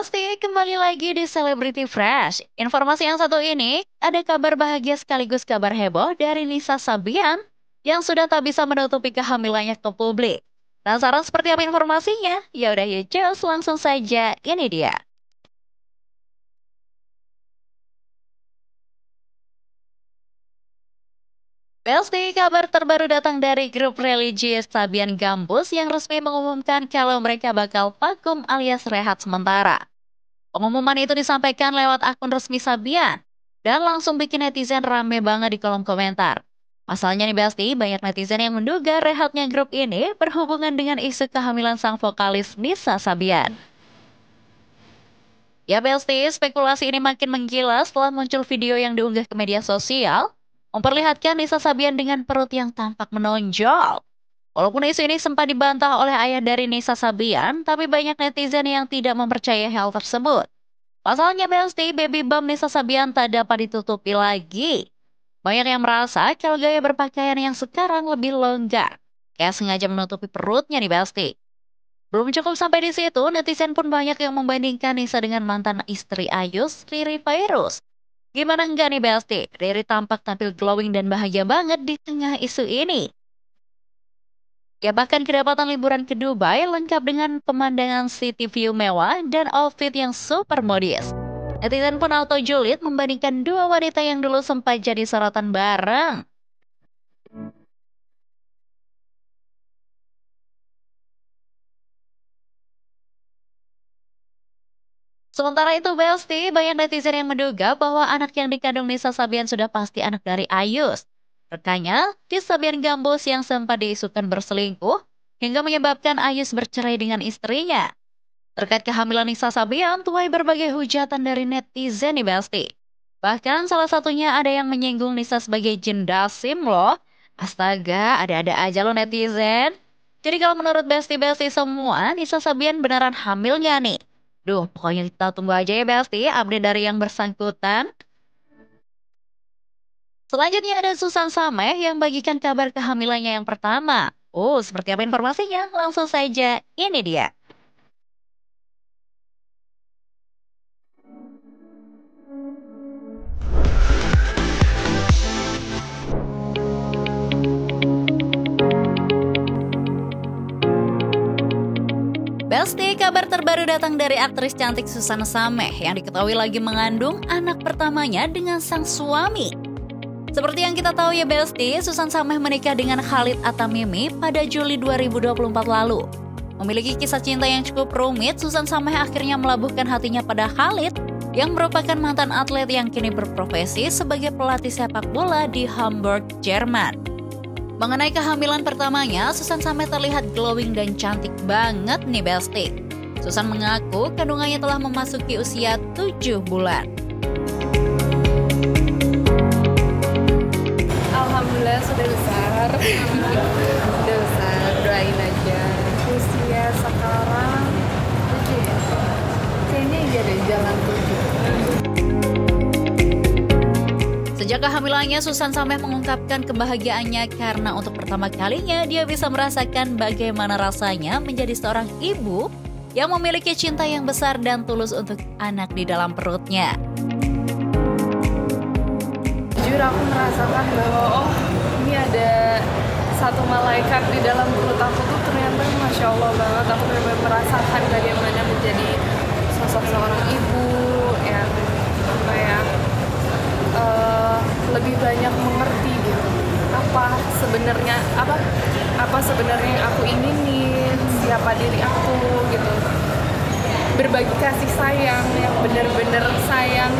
Besti, kembali lagi di Celebrity Fresh. Informasi yang satu ini, ada kabar bahagia sekaligus kabar heboh dari Nisa Sabian yang sudah tak bisa menutupi kehamilannya ke publik. Penasaran seperti apa informasinya? Ya udah yuk cus, langsung saja. Ini dia. Besti, kabar terbaru datang dari grup religi Sabian Gambus yang resmi mengumumkan kalau mereka bakal vakum alias rehat sementara. Pengumuman itu disampaikan lewat akun resmi Sabian dan langsung bikin netizen rame banget di kolom komentar. Pasalnya nih Besti, banyak netizen yang menduga rehatnya grup ini berhubungan dengan isu kehamilan sang vokalis Nisa Sabian. Ya Besti, spekulasi ini makin menggila setelah muncul video yang diunggah ke media sosial memperlihatkan Nisa Sabian dengan perut yang tampak menonjol. Walaupun isu ini sempat dibantah oleh ayah dari Nisa Sabian, tapi banyak netizen yang tidak mempercayai hal tersebut. Pasalnya Besti, baby bump Nisa Sabian tak dapat ditutupi lagi. Banyak yang merasa kalau gaya berpakaian yang sekarang lebih longgar. Kayak sengaja menutupi perutnya nih Besti. Belum cukup sampai di situ, netizen pun banyak yang membandingkan Nisa dengan mantan istri Ayus, Riri Virus. Gimana enggak nih Besti? Riri tampak tampil glowing dan bahagia banget di tengah isu ini. Ya bahkan kedapatan liburan ke Dubai lengkap dengan pemandangan city view mewah dan outfit yang super modis. Netizen pun auto julid membandingkan dua wanita yang dulu sempat jadi sorotan bareng. Sementara itu Besti, banyak netizen yang menduga bahwa anak yang dikandung Nisa Sabian sudah pasti anak dari Ayus. Rekannya, di Sabian Gambus yang sempat diisukan berselingkuh, hingga menyebabkan Ayus bercerai dengan istrinya. Terkait kehamilan Nisa Sabian, tuai berbagai hujatan dari netizen nih Besti. Bahkan salah satunya ada yang menyinggung Nisa sebagai jin dasim loh. Astaga, ada-ada aja loh netizen. Jadi kalau menurut Besti-Besti semua, Nisa Sabian beneran hamil nggak nih? Duh, pokoknya kita tunggu aja ya Besti, update dari yang bersangkutan. Selanjutnya ada Susan Sameh yang bagikan kabar kehamilannya yang pertama. Oh, seperti apa informasinya? Langsung saja, ini dia. Besti, kabar terbaru datang dari aktris cantik Susan Sameh yang diketahui lagi mengandung anak pertamanya dengan sang suami. Seperti yang kita tahu ya Besti, Susan Sameh menikah dengan Khalid Atamimi pada Juli 2024 lalu. Memiliki kisah cinta yang cukup rumit, Susan Sameh akhirnya melabuhkan hatinya pada Khalid yang merupakan mantan atlet yang kini berprofesi sebagai pelatih sepak bola di Hamburg, Jerman. Mengenai kehamilan pertamanya, Susan Sameh terlihat glowing dan cantik banget nih Besti. Susan mengaku kandungannya telah memasuki usia 7 bulan. Alhamdulillah sudah besar. Sudah besar, doain aja. Usia sekarang 7 ya? Kayaknya iya deh, jalan 7. Sejak kehamilannya, Susan Sameh mengungkapkan kebahagiaannya karena untuk pertama kalinya dia bisa merasakan bagaimana rasanya menjadi seorang ibu yang memiliki cinta yang besar dan tulus untuk anak di dalam perutnya. Jujur aku merasakan bahwa ini ada satu malaikat di dalam perut aku tuh ternyata Masya Allah banget. Aku benar-benar merasakan bagaimana menjadi sosok seorang ibu yang apa ya, lebih banyak mengerti gitu apa sebenarnya yang aku inginin, siapa diri aku gitu, berbagi kasih sayang yang benar-benar sayang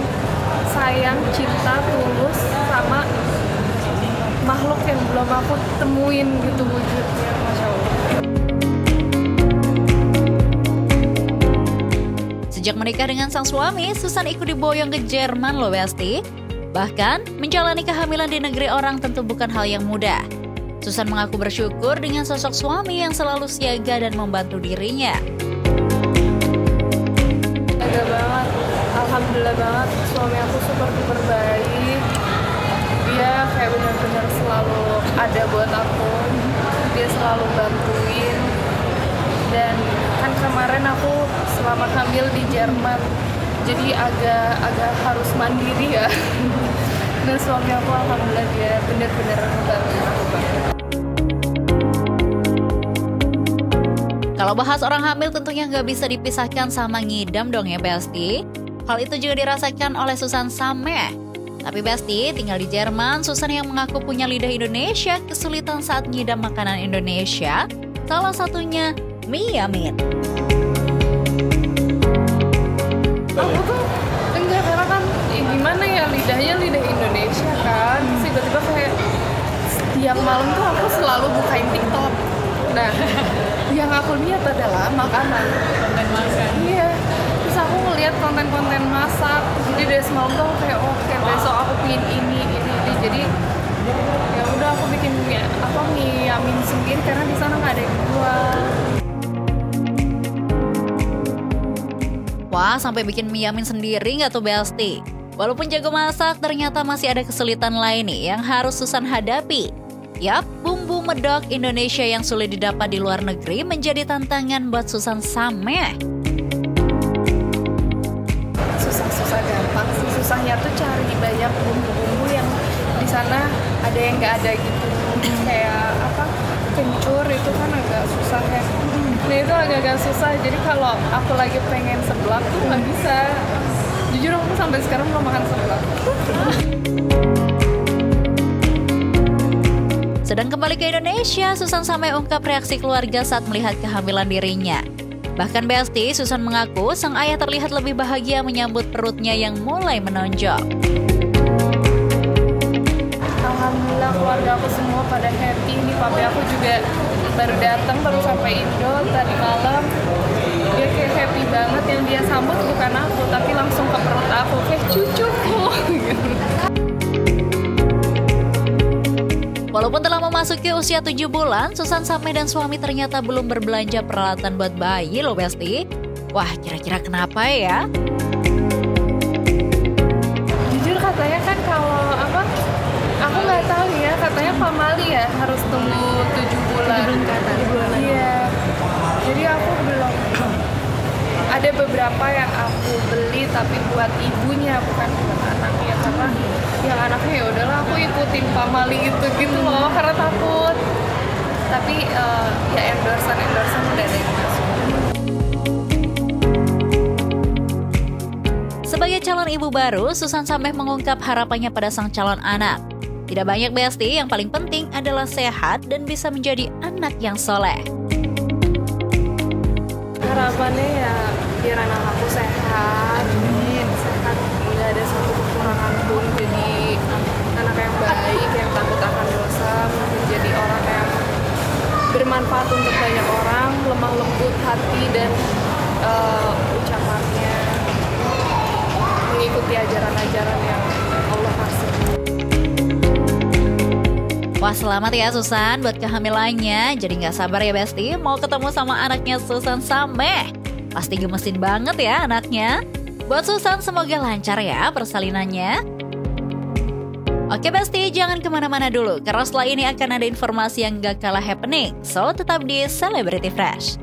cinta tulus sama makhluk yang belum aku temuin gitu wujudnya. Masya Allah. Sejak menikah dengan sang suami, Susan ikut diboyong ke Jerman loh Besti. Bahkan, menjalani kehamilan di negeri orang tentu bukan hal yang mudah. Susan mengaku bersyukur dengan sosok suami yang selalu siaga dan membantu dirinya. Lega banget, alhamdulillah banget, suami aku super baik. Dia kayak benar-benar selalu ada buat aku. Dia selalu bantuin. Dan kan kemarin aku selama hamil di Jerman, jadi agak harus mandiri ya. Dan suami aku alhamdulillah dia benar-benar membantu aku banget. Kalau bahas orang hamil tentunya nggak bisa dipisahkan sama ngidam dong ya Besti. Hal itu juga dirasakan oleh Susan Sameh. Tapi Besti tinggal di Jerman, Susan yang mengaku punya lidah Indonesia kesulitan saat ngidam makanan Indonesia. Salah satunya mie yamin. Aku tuh enggak, karena kan gimana ya, lidahnya lidah Indonesia kan. Terus tiba-tiba kayak setiap malam tuh aku selalu bukain TikTok. Nah, yang aku lihat adalah makanan. Iya. Terus aku ngeliat konten-konten masak. Jadi dari semalam tuh aku kayak oke, besok aku bikin ini. Jadi ya udah aku bikin mie yamin sendiri karena di sana nggak ada yang jual. Wah, sampai bikin mie yamin sendiri nggak tuh Besti? Walaupun jago masak, ternyata masih ada kesulitan lain nih yang harus Susan hadapi. Yap, bumbu medok Indonesia yang sulit didapat di luar negeri menjadi tantangan buat Susan Sameh. Susah gampang sih, susahnya tuh cari banyak bumbu-bumbu yang di sana ada yang nggak ada gitu. Kayak kencur itu kan agak susah ya. Nah itu agak susah, jadi kalau aku lagi pengen seblak tuh nggak bisa. Jujur aku sampai sekarang belum makan seblak. Sedang kembali ke Indonesia, Susan Sameh ungkap reaksi keluarga saat melihat kehamilan dirinya. Bahkan Besti, Susan mengaku sang ayah terlihat lebih bahagia menyambut perutnya yang mulai menonjol. Alhamdulillah keluarga aku semua pada happy. Ini papi aku juga baru sampai Indo tadi malam. Dia kayak happy banget, yang dia sambut bukan aku tapi langsung ke perut aku, kayak cucuku. Walaupun telah memasuki usia 7 bulan, Susan Sameh dan suami ternyata belum berbelanja peralatan buat bayi loh Besti. Wah, kira-kira kenapa ya? Jujur katanya kan kalau aku nggak tahu ya, katanya pamali ya harus tunggu 7 bulan. Iya. Jadi aku belum. Ada beberapa yang aku beli tapi buat ibunya, bukan buat anaknya, karena yang anaknya ya udahlah aku ikutin pamali gitu loh karena takut. Tapi ya endorse udah ada yang masuk. Sebagai calon ibu baru, Susan Sameh mengungkap harapannya pada sang calon anak. Tidak banyak Besti, yang paling penting adalah sehat dan bisa menjadi anak yang soleh. Harapannya ya biar anak aku sehat, nggak ada satu kekurangan pun, jadi anak yang baik, yang takut akan dosa, menjadi orang yang bermanfaat untuk banyak orang, lemah lembut hati dan ucapannya mengikuti ajaran-ajaran yang Allah kasih. Wah, selamat ya Susan buat kehamilannya. Jadi nggak sabar ya Besti mau ketemu sama anaknya Susan Sameh. Pasti gemesin banget ya anaknya. Buat Susan semoga lancar ya persalinannya. Oke Besti, jangan kemana-mana dulu, karena setelah ini akan ada informasi yang gak kalah happening. So, tetap di Celebrity Fresh.